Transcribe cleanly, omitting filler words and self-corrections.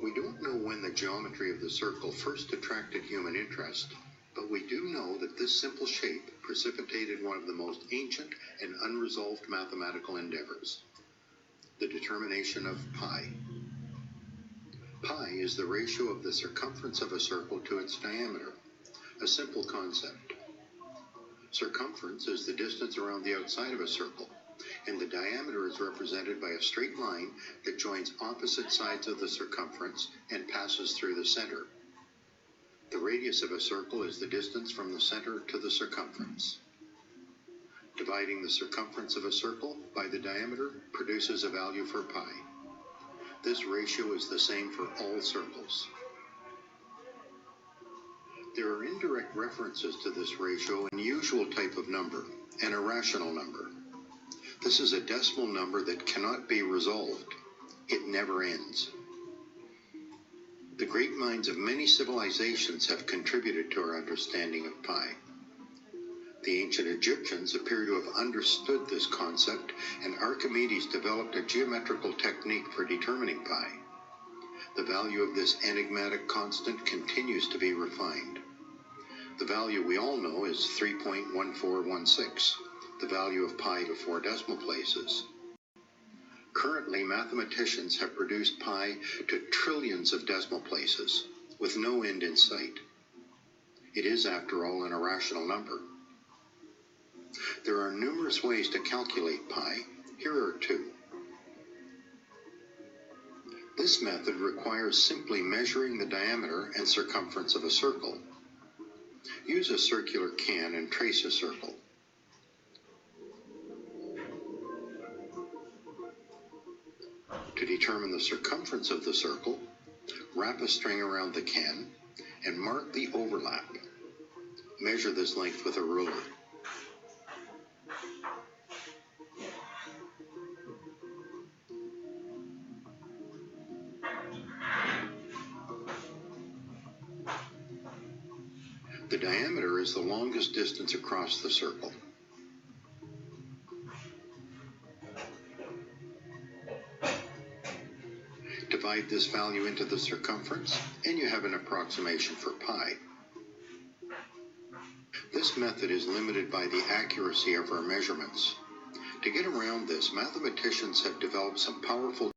We don't know when the geometry of the circle first attracted human interest, but we do know that this simple shape precipitated one of the most ancient and unresolved mathematical endeavors, the determination of pi. Pi is the ratio of the circumference of a circle to its diameter, a simple concept. Circumference is the distance around the outside of a circle, and the diameter is represented by a straight line that joins opposite sides of the circumference and passes through the center. The radius of a circle is the distance from the center to the circumference. Dividing the circumference of a circle by the diameter produces a value for pi. This ratio is the same for all circles. There are indirect references to this ratio in the usual type of number, an irrational number. This is a decimal number that cannot be resolved. It never ends. The great minds of many civilizations have contributed to our understanding of pi. The ancient Egyptians appear to have understood this concept, and Archimedes developed a geometrical technique for determining pi. The value of this enigmatic constant continues to be refined. The value we all know is 3.1416, the value of pi to 4 decimal places. Currently, mathematicians have reduced pi to trillions of decimal places, with no end in sight. It is, after all, an irrational number. There are numerous ways to calculate pi. Here are 2. This method requires simply measuring the diameter and circumference of a circle. Use a circular can and trace a circle. To determine the circumference of the circle, wrap a string around the can and mark the overlap. Measure this length with a ruler. The diameter is the longest distance across the circle. Divide this value into the circumference, and you have an approximation for pi. This method is limited by the accuracy of our measurements. To get around this, mathematicians have developed some powerful